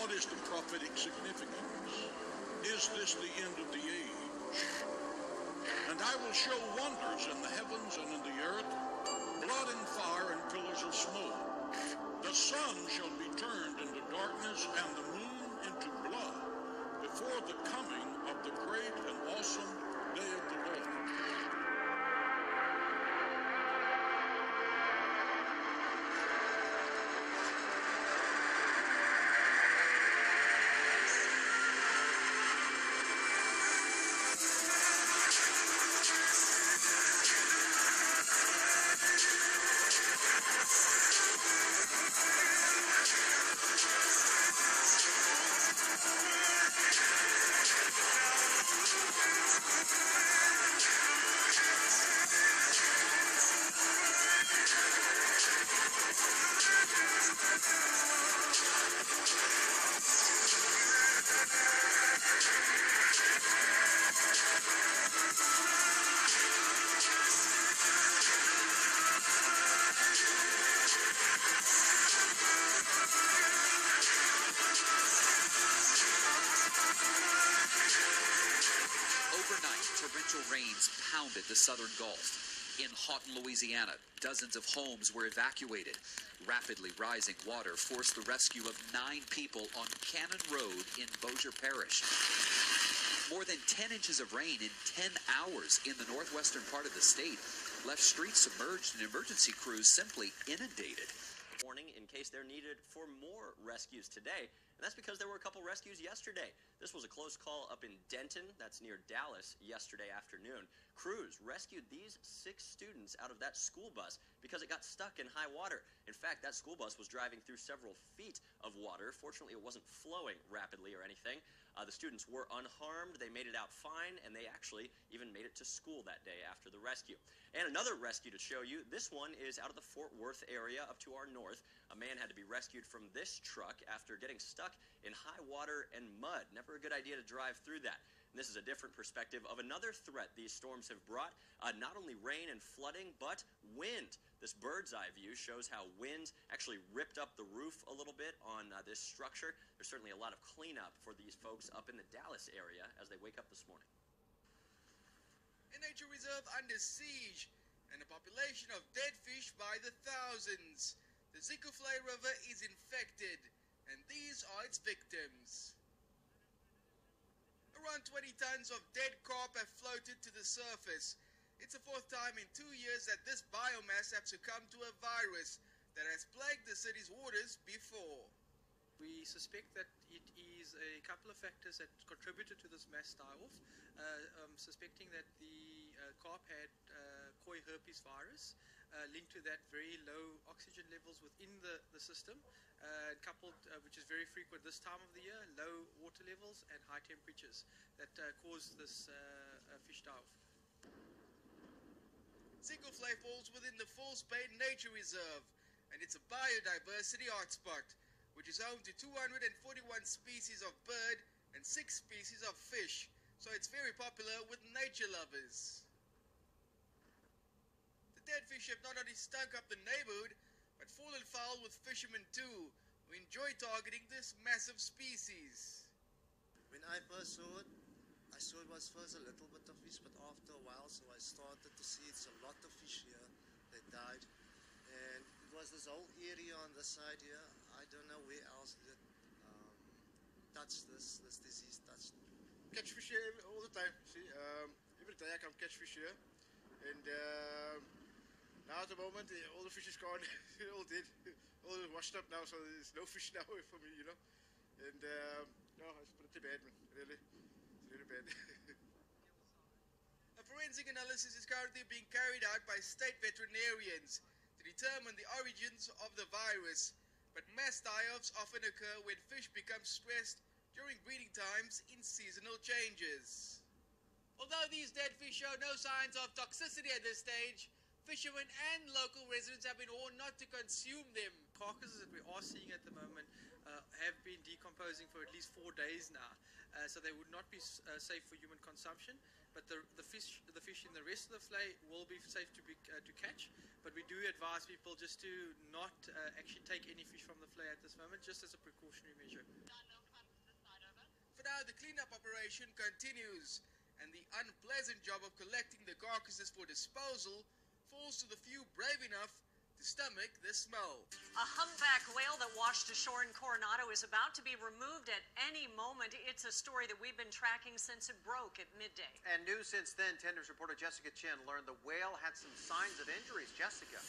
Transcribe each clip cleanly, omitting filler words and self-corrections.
What is the prophetic significance? Is this the end of the age? And I will show wonders in the heavens and in the earth, blood and fire and pillars of smoke. The sun shall be turned into darkness and the moon into blood before the coming of the great and awesome day of the Lord. Rains pounded the southern Gulf. In Houghton, Louisiana, dozens of homes were evacuated. Rapidly rising water forced the rescue of 9 people on Cannon Road in Bossier Parish. More than 10 inches of rain in 10 hours in the northwestern part of the state left streets submerged and emergency crews simply inundated. Warning in case they're needed for more rescues today. And that's because there were a couple rescues yesterday. This was a close call up in Denton, that's near Dallas, yesterday afternoon. Crews rescued these 6 students out of that school bus because it got stuck in high water. In fact, that school bus was driving through several feet of water. Fortunately, it wasn't flowing rapidly or anything. The students were unharmed, they made it out fine, and they actually even made it to school that day after the rescue. And another rescue to show you, this one is out of the Fort Worth area up to our north. A man had to be rescued from this truck after getting stuck in high water and mud. Never a good idea to drive through that. And this is a different perspective of another threat these storms have brought, not only rain and flooding, but wind. This bird's eye view shows how wind actually ripped up the roof a little bit on this structure. There's certainly a lot of cleanup for these folks up in the Dallas area as they wake up this morning. A nature reserve under siege and a population of dead fish by the thousands. The Zikuflay River is infected, and these are its victims. Around 20 tons of dead carp have floated to the surface. It's the 4th time in 2 years that this biomass has succumbed to a virus that has plagued the city's waters before. We suspect that it is a couple of factors that contributed to this mass die-off, suspecting that the carp had koi herpes virus, linked to that very low oxygen levels within the system, coupled, which is very frequent this time of the year, low water levels and high temperatures that caused this fish die-off. Zikuflay falls within the False Bay Nature Reserve, and it's a biodiversity hotspot, which is home to 241 species of bird and 6 species of fish, so it's very popular with nature lovers. The dead fish have not only stunk up the neighborhood, but fallen foul with fishermen too, who enjoy targeting this massive species. When I first saw it, I saw it was first a little bit of fish, but after a while, so I started to see it's a lot of fish here that died. And it was this whole area on this side here. I don't know where else did it touch this disease touched. Catch fish here all the time. See, every day I come catch fish here. And now at the moment, all the fish is gone. They're all dead. All washed up now, so there's no fish now for me, you know. And no, it's pretty bad, man, really. Really bad. A forensic analysis is currently being carried out by state veterinarians to determine the origins of the virus, but mass die-offs often occur when fish become stressed during breeding times in seasonal changes. Although these dead fish show no signs of toxicity at this stage, fishermen and local residents have been warned not to consume them. Carcasses that we are seeing at the moment have been decomposing for at least 4 days now, so they would not be safe for human consumption. But the fish in the rest of the flay will be safe to catch. But we do advise people just to not actually take any fish from the flay at this moment, just as a precautionary measure. the cleanup operation continues, and the unpleasant job of collecting the carcasses for disposal falls to the few brave enough to stomach the smell. A humpback whale that washed ashore in Coronado is about to be removed at any moment. It's a story that we've been tracking since it broke at midday. And news since then, Tenders reporter Jessica Chen learned the whale had some signs of injuries. Jessica.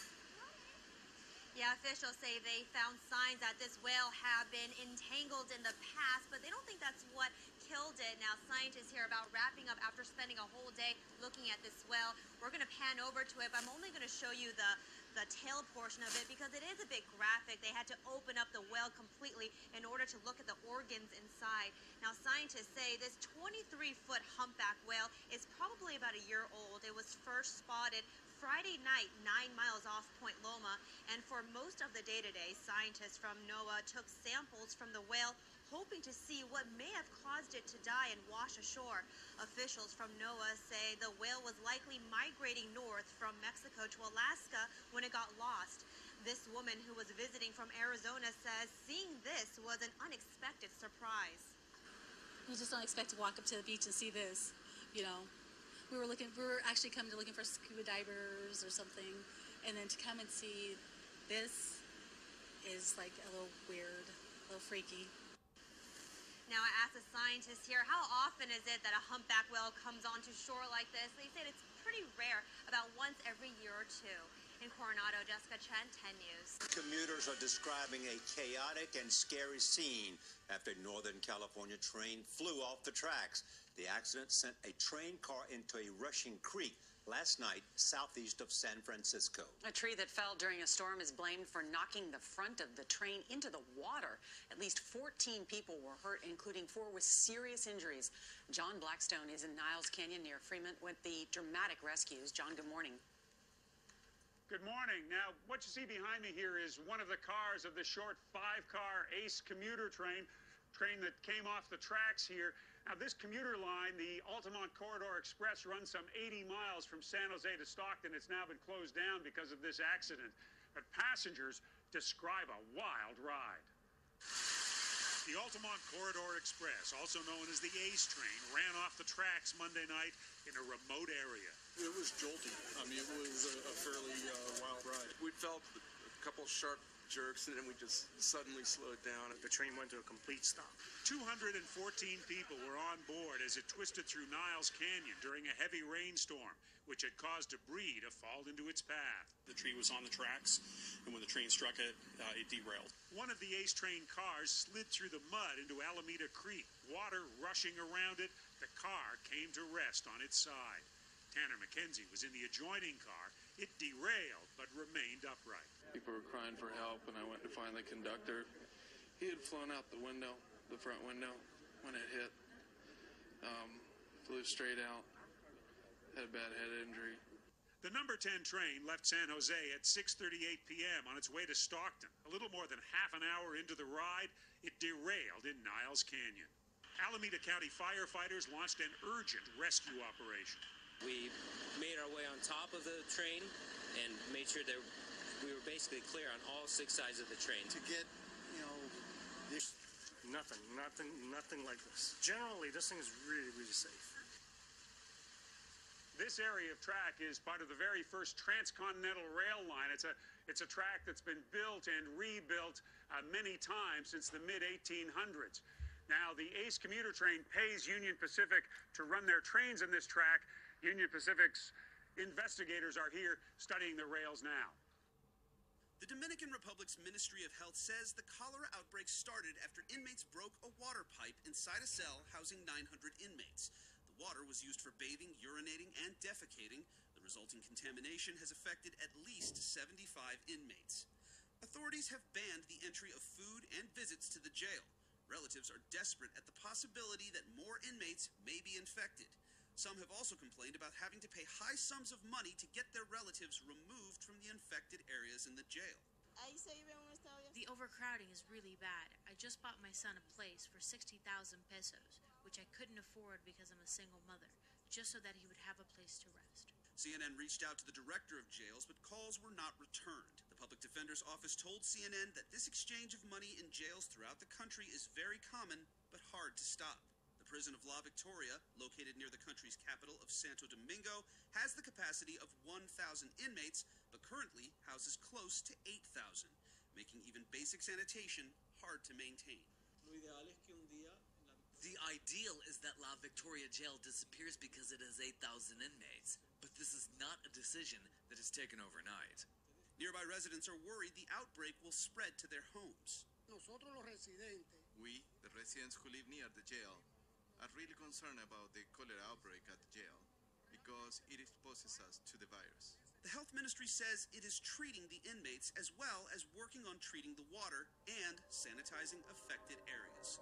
Yeah, officials say they found signs that this whale had been entangled in the past, but they don't think that's what killed it. Now, scientists here about wrapping up after spending a whole day looking at this whale. We're going to pan over to it, but I'm only going to show you the tail portion of it because it is a bit graphic. They had to open up the whale completely in order to look at the organs inside. Now, scientists say this 23-foot humpback whale is probably about a year old. It was first spotted Friday night, 9 miles off Point Loma, and for most of the day today, scientists from NOAA took samples from the whale, hoping to see what may have caused it to die and wash ashore. Officials from NOAA say the whale was likely migrating north from Mexico to Alaska when it got lost. This woman who was visiting from Arizona says seeing this was an unexpected surprise. You just don't expect to walk up to the beach and see this, you know. We were actually coming to looking for scuba divers or something, and then to come and see this is like a little weird, a little freaky. Now, I asked the scientists here, how often is it that a humpback whale comes onto shore like this? They said it's pretty rare, about once every year or two. In Coronado, Jessica Chen, 10 News. Commuters are describing a chaotic and scary scene after a Northern California train flew off the tracks. The accident sent a train car into a rushing creek last night southeast of San Francisco. A tree that fell during a storm is blamed for knocking the front of the train into the water. At least 14 people were hurt, including 4 with serious injuries. John Blackstone is in Niles Canyon near Fremont with the dramatic rescues. John, good morning. Good morning. Now, what you see behind me here is one of the cars of the short 5-car ACE commuter train that came off the tracks here. Now, this commuter line, the Altamont Corridor Express, runs some 80 miles from San Jose to Stockton. It's now been closed down because of this accident. But passengers describe a wild ride. The Altamont Corridor Express, also known as the ACE train, ran off the tracks Monday night in a remote area. It was jolting. I mean, it was a fairly wild ride. We felt a couple sharp jerks, and then we just suddenly slowed down. The train went to a complete stop. 214 people were on board as it twisted through Niles Canyon during a heavy rainstorm, which had caused debris to fall into its path. The tree was on the tracks, and when the train struck it, it derailed. One of the ACE train cars slid through the mud into Alameda Creek. Water rushing around it, the car came to rest on its side. Tanner McKenzie was in the adjoining car. It derailed, but remained upright. People were crying for help, and I went to find the conductor. He had flown out the window, the front window, when it hit. Flew straight out. Had a bad head injury. The number 10 train left San Jose at 6:38 p.m. on its way to Stockton. A little more than half an hour into the ride, it derailed in Niles Canyon. Alameda County firefighters launched an urgent rescue operation. We made our way on top of the train and made sure that we were basically clear on all 6 sides of the train. To get, this. Nothing like this. Generally, this thing is really, really safe. This area of track is part of the very first transcontinental rail line. It's a track that's been built and rebuilt many times since the mid-1800s. Now, the ACE commuter train pays Union Pacific to run their trains in this track. Union Pacific's investigators are here studying the rails now. The Dominican Republic's Ministry of Health says the cholera outbreak started after inmates broke a water pipe inside a cell housing 900 inmates. The water was used for bathing, urinating, and defecating. The resulting contamination has affected at least 75 inmates. Authorities have banned the entry of food and visits to the jail. Relatives are desperate at the possibility that more inmates may be infected. Some have also complained about having to pay high sums of money to get their relatives removed from the infected areas in the jail. The overcrowding is really bad. I just bought my son a place for 60,000 pesos, which I couldn't afford because I'm a single mother, just so that he would have a place to rest. CNN reached out to the director of jails, but calls were not returned. The public defender's office told CNN that this exchange of money in jails throughout the country is very common, but hard to stop. The The prison of La Victoria, located near the country's capital of Santo Domingo, has the capacity of 1,000 inmates, but currently houses close to 8,000, making even basic sanitation hard to maintain. The ideal is that La Victoria jail disappears because it has 8,000 inmates, but this is not a decision that is taken overnight. Nearby residents are worried the outbreak will spread to their homes. We, the residents who live near the jail, are really concerned about the cholera outbreak at the jail because it exposes us to the virus. The health ministry says it is treating the inmates as well as working on treating the water and sanitizing affected areas.